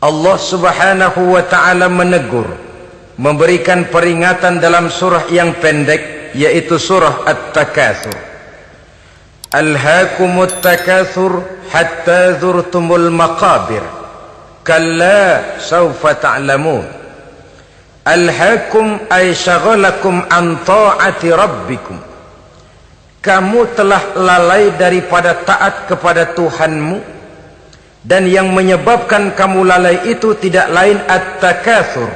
Allah subhanahu wa ta'ala menegur, memberikan peringatan dalam surah yang pendek, yaitu surah At-Takatsur. Alhaakumut takatsur hatta zurtumul maqabir kalla sawfa ta'lamun. Alhaakum ay syagalakum an ta'ati rabbikum. Kamu telah lalai daripada taat kepada Tuhanmu, dan yang menyebabkan kamu lalai itu tidak lain at-takatsur.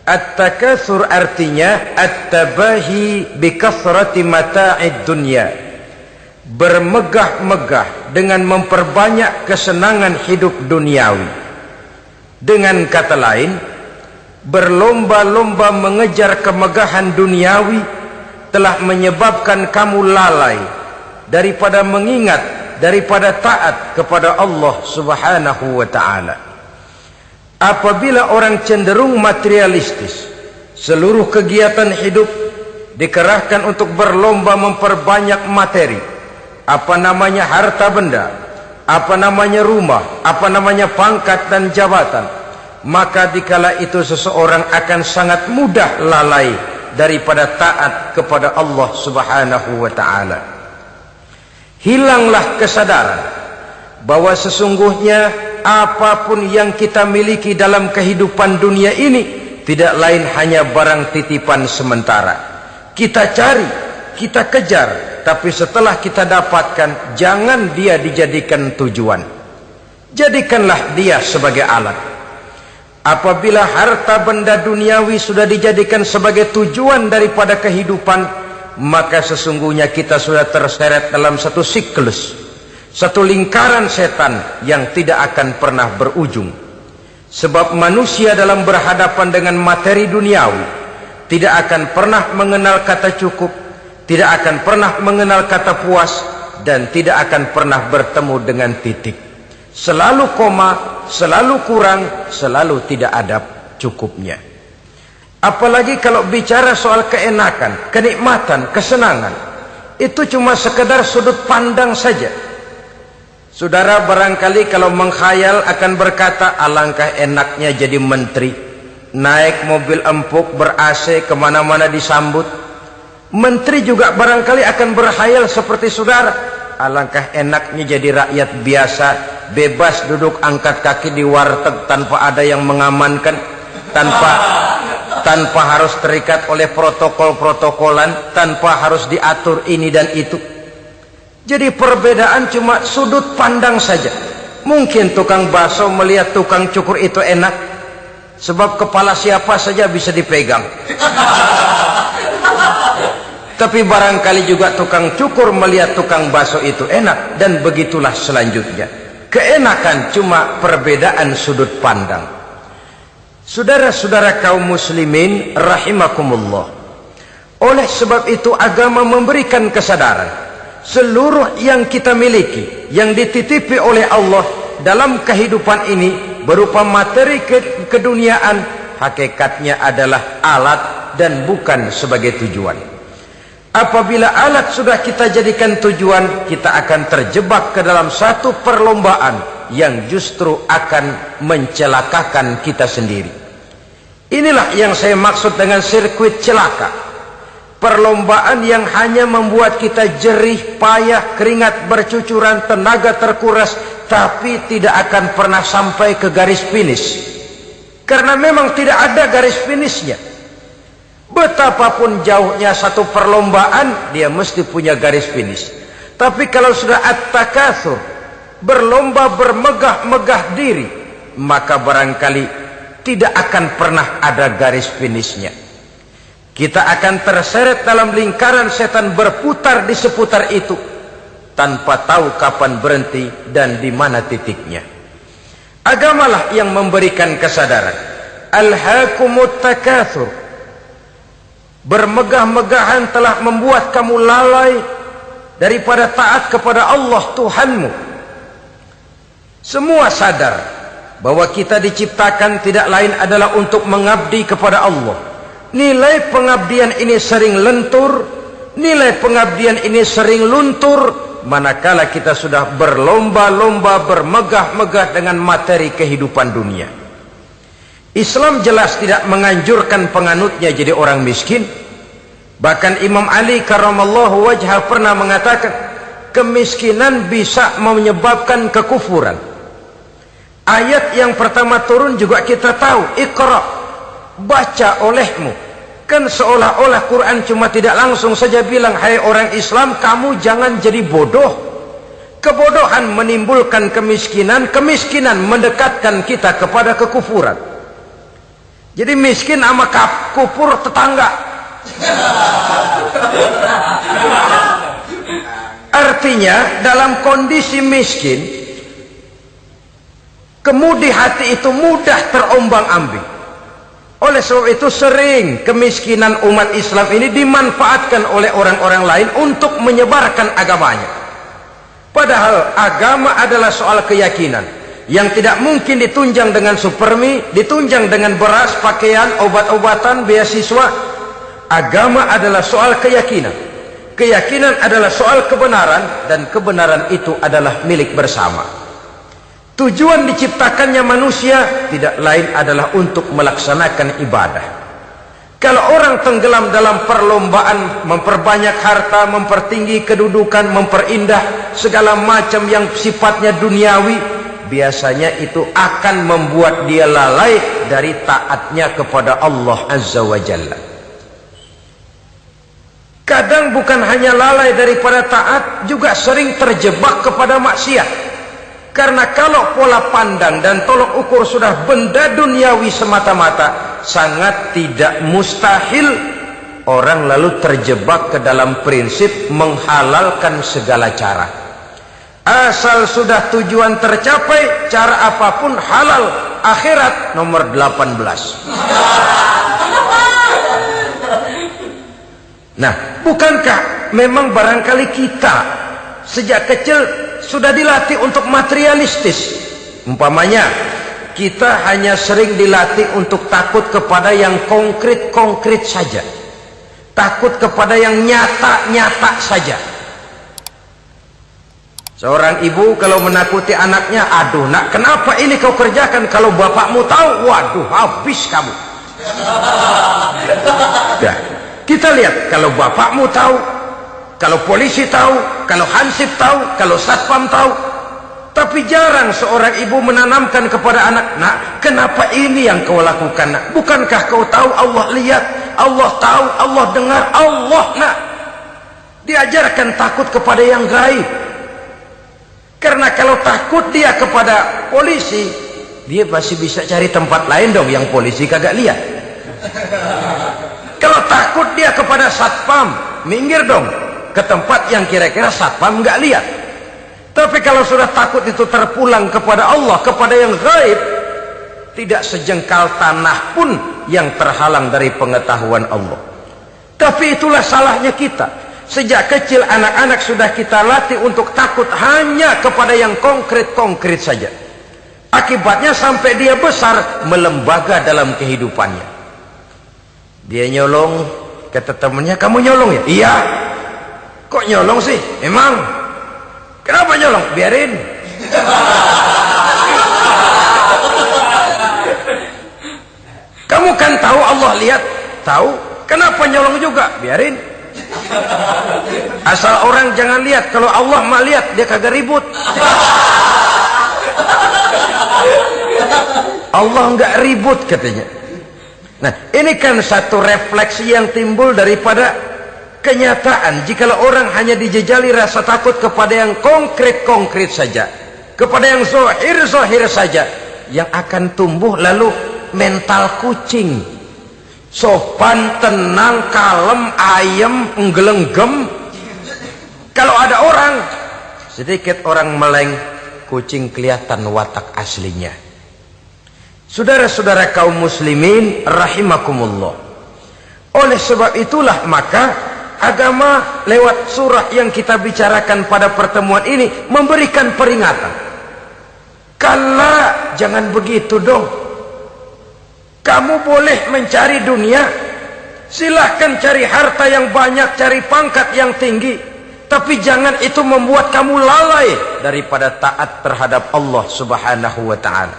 At-takatsur artinya at-tabahi bi kathrati mata'id dunya, bermegah-megah dengan memperbanyak kesenangan hidup duniawi. Dengan kata lain, berlomba-lomba mengejar kemegahan duniawi telah menyebabkan kamu lalai daripada mengingat, daripada taat kepada Allah subhanahu wa ta'ala. Apabila orang cenderung materialistis, seluruh kegiatan hidup dikerahkan untuk berlomba memperbanyak materi, apa namanya harta benda, apa namanya rumah, apa namanya pangkat dan jabatan, maka dikala itu seseorang akan sangat mudah lalai daripada taat kepada Allah subhanahu wa ta'ala. Hilanglah kesadaran bahwa sesungguhnya apapun yang kita miliki dalam kehidupan dunia ini tidak lain hanya barang titipan sementara. Kita cari, kita kejar, tapi setelah kita dapatkan, jangan dia dijadikan tujuan. Jadikanlah dia sebagai alat. Apabila harta benda duniawi sudah dijadikan sebagai tujuan daripada kehidupan, maka sesungguhnya kita sudah terseret dalam satu siklus, satu lingkaran setan yang tidak akan pernah berujung. Sebab manusia dalam berhadapan dengan materi duniawi tidak akan pernah mengenal kata cukup, tidak akan pernah mengenal kata puas, dan tidak akan pernah bertemu dengan titik. Selalu koma, selalu kurang, selalu tidak ada cukupnya. Apalagi kalau bicara soal keenakan, kenikmatan, kesenangan, itu cuma sekedar sudut pandang saja. Saudara barangkali kalau menghayal akan berkata, alangkah enaknya jadi menteri, naik mobil empuk ber-AC kemana-mana disambut. Menteri juga barangkali akan berhayal seperti saudara, alangkah enaknya jadi rakyat biasa, bebas duduk angkat kaki di warteg tanpa ada yang mengamankan, tanpa harus terikat oleh protokol-protokolan, tanpa harus diatur ini dan itu. Jadi perbedaan cuma sudut pandang saja. Mungkin tukang bakso melihat tukang cukur itu enak, sebab kepala siapa saja bisa dipegang. Tapi barangkali juga tukang cukur melihat tukang bakso itu enak, dan begitulah selanjutnya. Keenakan cuma perbedaan sudut pandang. Saudara-saudara kaum muslimin rahimakumullah, oleh sebab itu agama memberikan kesadaran seluruh yang kita miliki, yang dititipi oleh Allah dalam kehidupan ini berupa materi keduniaan, hakikatnya adalah alat dan bukan sebagai tujuan. Apabila alat sudah kita jadikan tujuan, kita akan terjebak ke dalam satu perlombaan yang justru akan mencelakakan kita sendiri. Inilah yang saya maksud dengan sirkuit celaka. Perlombaan yang hanya membuat kita jerih, payah, keringat bercucuran, tenaga terkuras, tapi tidak akan pernah sampai ke garis finish. Karena memang tidak ada garis finishnya. Betapapun jauhnya satu perlombaan, dia mesti punya garis finish. Tapi kalau sudah at-takatsur, berlomba bermegah-megah diri, maka barangkali tidak akan pernah ada garis finishnya. Kita akan terseret dalam lingkaran setan, berputar di seputar itu tanpa tahu kapan berhenti dan di mana titiknya. Agamalah yang memberikan kesadaran. Alhaakumut takatsur, bermegah-megahan telah membuat kamu lalai daripada taat kepada Allah Tuhanmu. Semua sadar bahwa kita diciptakan tidak lain adalah untuk mengabdi kepada Allah. Nilai pengabdian ini sering lentur, nilai pengabdian ini sering luntur, manakala kita sudah berlomba-lomba bermegah-megah dengan materi kehidupan dunia. Islam jelas tidak menganjurkan penganutnya jadi orang miskin. Bahkan Imam Ali karramallahu wajhah pernah mengatakan, kemiskinan bisa menyebabkan kekufuran. Ayat yang pertama turun juga kita tahu, Iqra, baca olehmu. Kan seolah-olah Quran cuma tidak langsung saja bilang, hai orang Islam, kamu jangan jadi bodoh. Kebodohan menimbulkan kemiskinan, kemiskinan mendekatkan kita kepada kekufuran. Jadi miskin sama kufur tetangga. Artinya dalam kondisi miskin, kemudi hati itu mudah terombang-ambing. Oleh sebab itu sering kemiskinan umat Islam ini dimanfaatkan oleh orang-orang lain untuk menyebarkan agamanya. Padahal agama adalah soal keyakinan yang tidak mungkin ditunjang dengan supermi, ditunjang dengan beras, pakaian, obat-obatan, beasiswa. Agama adalah soal keyakinan. Keyakinan adalah soal kebenaran, dan kebenaran itu adalah milik bersama. Tujuan diciptakannya manusia tidak lain adalah untuk melaksanakan ibadah. Kalau orang tenggelam dalam perlombaan memperbanyak harta, mempertinggi kedudukan, memperindah segala macam yang sifatnya duniawi, biasanya itu akan membuat dia lalai dari taatnya kepada Allah Azza wa Jalla. Kadang bukan hanya lalai daripada taat, juga sering terjebak kepada maksiat. Karena kalau pola pandang dan tolok ukur sudah benda duniawi semata-mata, sangat tidak mustahil orang lalu terjebak ke dalam prinsip menghalalkan segala cara. Asal sudah tujuan tercapai, cara apapun halal. Akhirat nomor 18. Nah, bukankah memang barangkali kita sejak kecil sudah dilatih untuk materialistis? Umpamanya kita hanya sering dilatih untuk takut kepada yang konkret-konkret saja, takut kepada yang nyata-nyata saja. Seorang ibu kalau menakuti anaknya, aduh nak, kenapa ini kau kerjakan? Kalau bapakmu tahu, waduh, habis kamu. Nah, kita lihat, kalau bapakmu tahu, kalau polisi tahu, kalau hansip tahu, kalau satpam tahu. Tapi jarang seorang ibu menanamkan kepada anak, nak, kenapa ini yang kau lakukan, nak? Bukankah kau tahu Allah lihat, Allah tahu, Allah dengar, Allah, nak? Diajarkan takut kepada yang gaib. Karena kalau takut dia kepada polisi, dia masih bisa cari tempat lain dong yang polisi kagak lihat. Kalau takut dia kepada satpam, minggir dong ke tempat yang kira-kira satpam nggak lihat. Tapi kalau sudah takut itu terpulang kepada Allah, kepada yang gaib, tidak sejengkal tanah pun yang terhalang dari pengetahuan Allah. Tapi itulah salahnya kita. Sejak kecil anak-anak sudah kita latih untuk takut hanya kepada yang konkret-konkret saja. Akibatnya sampai dia besar melembaga dalam kehidupannya. Dia nyolong, kata temannya, kamu nyolong ya? Iya. Kok nyolong sih? Emang? Kenapa nyolong? Biarin. Kamu kan tahu Allah lihat? Tahu. Kenapa nyolong juga? Biarin. Asal orang jangan lihat. Kalau Allah mah lihat, dia kagak ribut. Allah nggak ribut katanya. Nah, ini kan satu refleksi yang timbul daripada kenyataan. Jikalau orang hanya dijejali rasa takut kepada yang konkret-konkret saja, kepada yang zohir-zohir saja, yang akan tumbuh lalu mental kucing, sopan, tenang, kalem, ayem, nggelenggem. Kalau ada orang, sedikit orang meleng, kucing kelihatan watak aslinya. Saudara-saudara kaum muslimin rahimakumullah. Oleh sebab itulah maka agama lewat surah yang kita bicarakan pada pertemuan ini memberikan peringatan. Kala, jangan begitu dong. Kamu boleh mencari dunia, silahkan cari harta yang banyak, cari pangkat yang tinggi. Tapi jangan itu membuat kamu lalai daripada taat terhadap Allah Subhanahu wa ta'ala.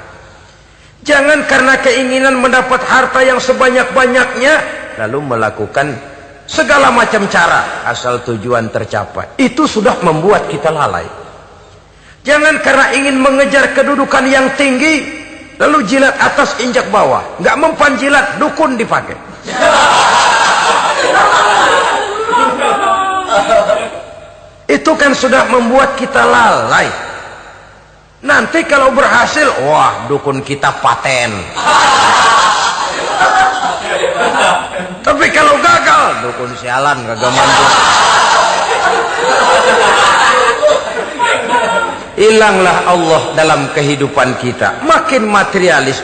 Jangan karena keinginan mendapat harta yang sebanyak-banyaknya lalu melakukan segala macam cara asal tujuan tercapai. Itu sudah membuat kita lalai. Jangan karena ingin mengejar kedudukan yang tinggi lalu jilat atas injak bawah. Nggak mempan jilat, dukun dipakai. Itu kan sudah membuat kita lalai. Nanti kalau berhasil, wah dukun kita paten. Tapi kalau gagal, dukun sialan kagak mantu. Hilanglah Allah dalam kehidupan kita. Makin materialis,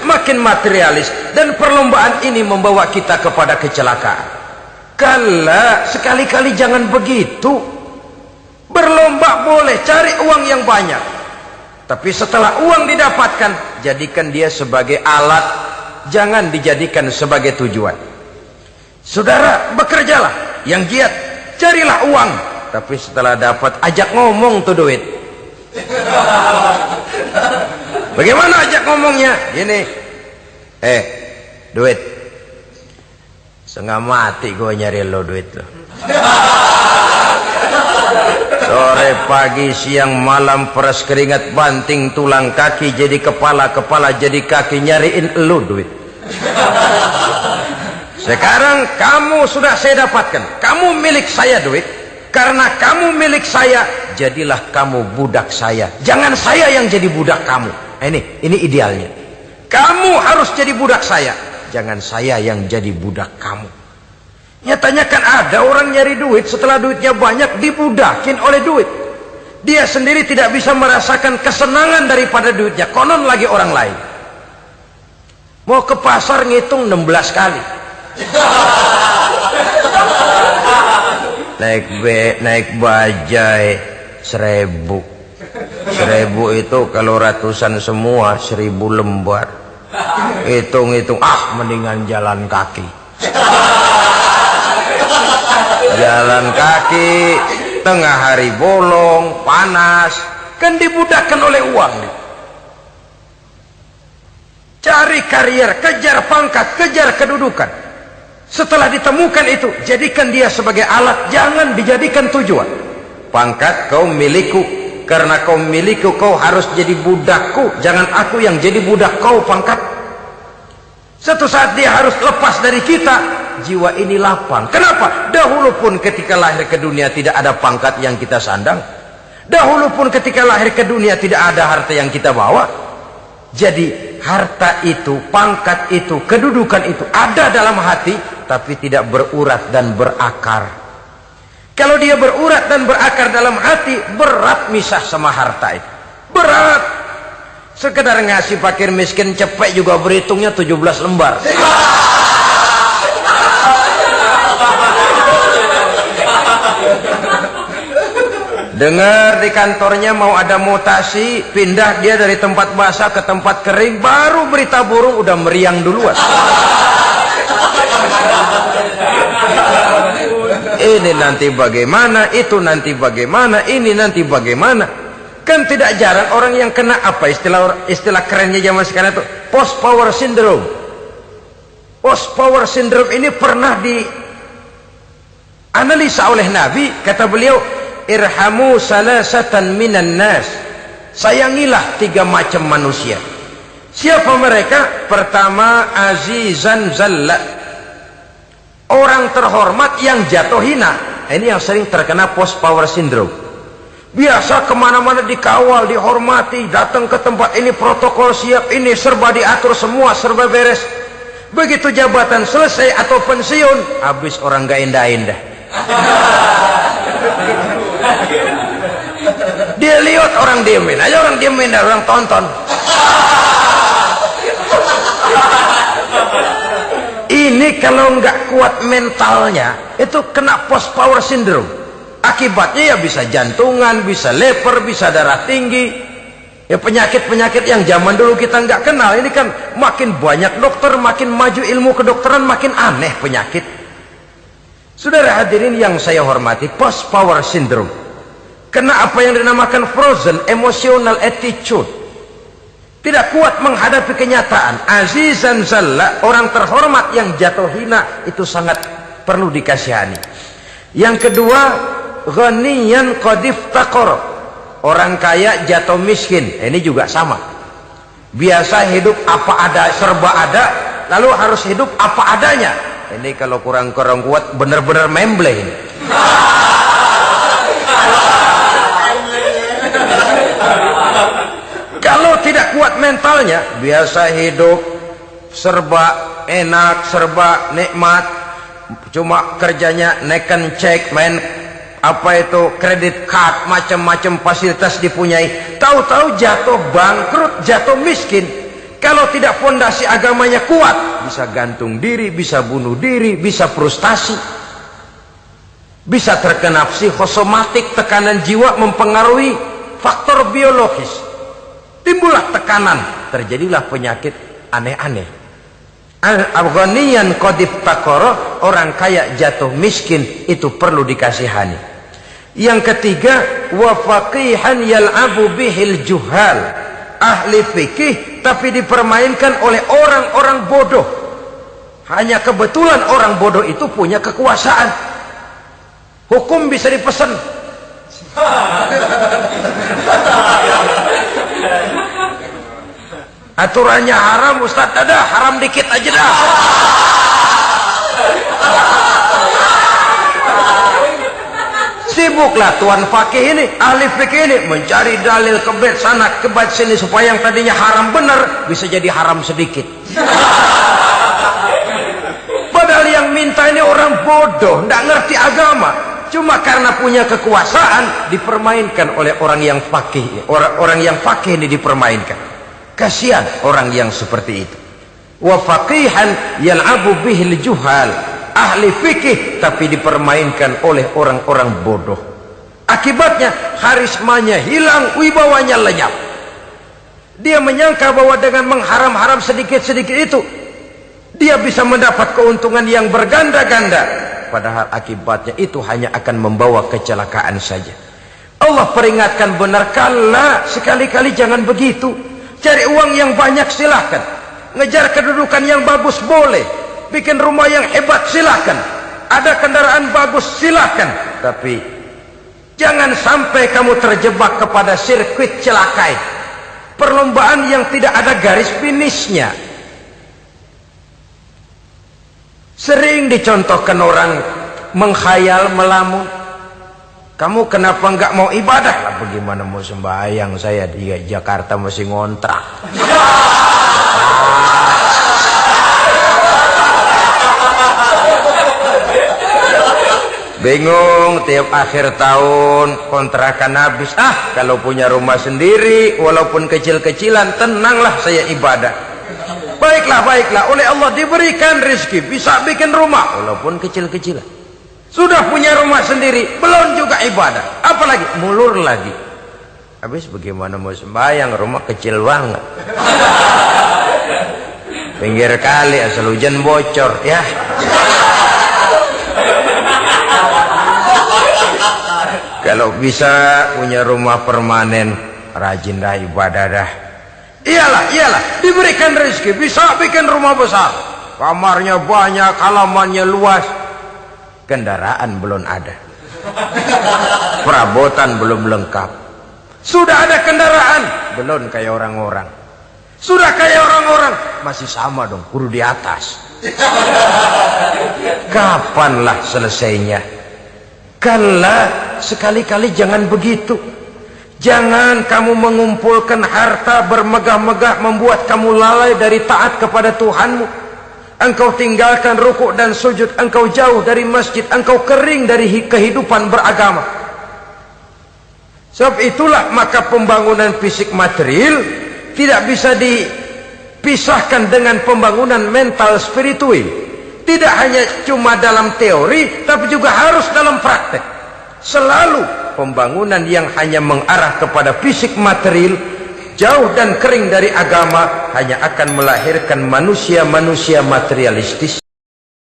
dan perlombaan ini membawa kita kepada kecelakaan. Kala, sekali-kali jangan begitu. Berlomba boleh, cari uang yang banyak. Tapi setelah uang didapatkan, jadikan dia sebagai alat, jangan dijadikan sebagai tujuan. Saudara, bekerjalah, yang giat, carilah uang. Tapi setelah dapat, ajak ngomong tuh duit. Bagaimana ajak ngomongnya? Gini, duit, setengah mati gue nyari lo duit lo. Sore, pagi, siang, malam, peras keringat, banting tulang kaki jadi kepala, kepala jadi kaki, nyariin elu duit. Sekarang kamu sudah saya dapatkan, kamu milik saya duit. Karena kamu milik saya, jadilah kamu budak saya. Jangan saya yang jadi budak kamu. Ini idealnya. Kamu harus jadi budak saya, jangan saya yang jadi budak kamu. Nyatanya kan ada orang nyari duit, setelah duitnya banyak dibudakin oleh duit. Dia sendiri tidak bisa merasakan kesenangan daripada duitnya, konon lagi orang lain. Mau ke pasar ngitung 16 kali. Naik bajai 1000. 1000 itu kalau ratusan semua 1000 lembar. Hitung-hitung, mendingan jalan kaki. Jalan kaki, tengah hari bolong, panas, kan dibudakkan oleh uang. Cari karier, kejar pangkat, kejar kedudukan. Setelah ditemukan itu, jadikan dia sebagai alat, jangan dijadikan tujuan. Pangkat kau milikku, karena kau milikku kau harus jadi budakku, jangan aku yang jadi budak kau pangkat. Satu saat dia harus lepas dari kita. Jiwa ini lapang. Kenapa? Dahulu pun ketika lahir ke dunia tidak ada pangkat yang kita sandang. Dahulu pun ketika lahir ke dunia tidak ada harta yang kita bawa. Jadi harta itu, pangkat itu, kedudukan itu ada dalam hati, tapi tidak berurat dan berakar. Kalau dia berurat dan berakar dalam hati, berat misah sama harta itu. Berat. Sekedar ngasih fakir miskin cepet juga berhitungnya 17 lembar. Dengar di kantornya mau ada mutasi, pindah dia dari tempat basah ke tempat kering, baru berita burung udah meriang duluan. Ini nanti bagaimana, itu nanti bagaimana, ini nanti bagaimana. Kan tidak jarang orang yang kena apa istilah kerennya zaman sekarang itu post power syndrome. Post power syndrome ini pernah dianalisa oleh Nabi, kata beliau, irhamu salasatan minan nas. Sayangilah 3 macam manusia. Siapa mereka? Pertama, azizan zalla, orang terhormat yang jatuh hina. Ini yang sering terkena post power syndrome. Biasa kemana-mana dikawal, dihormati, datang ke tempat ini protokol siap, ini serba diatur, semua serba beres. Begitu jabatan selesai atau pensiun, habis orang gak indah-indah. Dia lihat orang diemin aja, orang diemin dan orang tonton. Ini kalau nggak kuat mentalnya, itu kena post power syndrome. Akibatnya ya bisa jantungan, bisa leper, bisa darah tinggi. Ya penyakit-penyakit yang zaman dulu kita nggak kenal. Ini kan makin banyak dokter, makin maju ilmu kedokteran, makin aneh penyakit. Saudara hadirin yang saya hormati, post power syndrome. Kena apa yang dinamakan frozen emotional attitude, tidak kuat menghadapi kenyataan. Azizan zalla, orang terhormat yang jatuh hina, itu sangat perlu dikasihani. Yang kedua, ghaniyan qad iftaqara, orang kaya jatuh miskin. Ini juga sama, biasa hidup apa ada, serba ada, lalu harus hidup apa adanya. Ini kalau kurang kuat benar-benar memble ini. Kalau tidak kuat mentalnya, biasa hidup serba enak, serba nikmat, cuma kerjanya neken cek, main apa itu kredit card, macam-macam fasilitas dipunyai, tahu-tahu jatuh bangkrut, jatuh miskin. Kalau tidak fondasi agamanya kuat, bisa gantung diri, bisa bunuh diri, bisa frustasi, bisa terkena psikosomatik, tekanan jiwa mempengaruhi faktor biologis. Timbullah tekanan, terjadilah penyakit aneh-aneh. Al-ghaniyan qad iftaqara, orang kaya jatuh miskin, itu perlu dikasihani. Yang ketiga, wa faqihan yal'abu bihil juhal, ahli fikih tapi dipermainkan oleh orang-orang bodoh. Hanya kebetulan orang bodoh itu punya kekuasaan. Hukum bisa dipesan. Aturannya haram, Ustaz, ada haram dikit aja dah. Sibuklah tuan fakih ini, ahli fikih ini, mencari dalil kebet sana kebet sini supaya yang tadinya haram benar bisa jadi haram sedikit. Padahal yang minta ini orang bodoh, tidak ngerti agama, cuma karena punya kekuasaan dipermainkan oleh orang yang fakih. Orang yang fakih ini dipermainkan. Kasihan orang yang seperti itu. Wa faqihan yal'abu bihil juhal, ahli fikih tapi dipermainkan oleh orang-orang bodoh. Akibatnya karismanya hilang, wibawanya lenyap. Dia menyangka bahwa dengan mengharam-haram sedikit-sedikit itu dia bisa mendapat keuntungan yang berganda-ganda, padahal akibatnya itu hanya akan membawa kecelakaan saja. Allah peringatkan benar, kala, sekali-kali jangan begitu. Cari uang yang banyak silahkan, ngejar kedudukan yang bagus boleh, bikin rumah yang hebat silahkan, ada kendaraan bagus silahkan, tapi jangan sampai kamu terjebak kepada sirkuit celakai, perlombaan yang tidak ada garis finishnya. Sering dicontohkan orang menghayal, melamun, kamu kenapa enggak mau ibadah? Lah bagaimana mau sembahyang, saya di Jakarta masih ngontrak. Bingung, tiap akhir tahun kontrakan habis. Kalau punya rumah sendiri walaupun kecil-kecilan, tenanglah saya ibadah. Baiklah, oleh Allah diberikan rezeki, bisa bikin rumah walaupun kecil-kecilan. Sudah punya rumah sendiri, belum juga ibadah, apalagi mulur lagi. Habis bagaimana mau sembahyang, rumah kecil banget, pinggir kali, asal hujan bocor ya. Kalau bisa punya rumah permanen, rajin dah ibadah dah. Iyalah, diberikan rezeki, bisa bikin rumah besar, kamarnya banyak, halamannya luas. Kendaraan belum ada, perabotan belum lengkap. Sudah ada kendaraan, belum kayak orang-orang. Sudah kayak orang-orang, masih sama dong, kudu di atas. Kapanlah selesainya? Kala, sekali-kali jangan begitu. Jangan kamu mengumpulkan harta bermegah-megah membuat kamu lalai dari taat kepada Tuhanmu. Engkau tinggalkan rukuk dan sujud, engkau jauh dari masjid, engkau kering dari kehidupan beragama. Sebab itulah maka pembangunan fisik material tidak bisa dipisahkan dengan pembangunan mental spiritual. Tidak hanya cuma dalam teori, tapi juga harus dalam praktek. Selalu pembangunan yang hanya mengarah kepada fisik material, jauh dan kering dari agama, hanya akan melahirkan manusia-manusia materialistis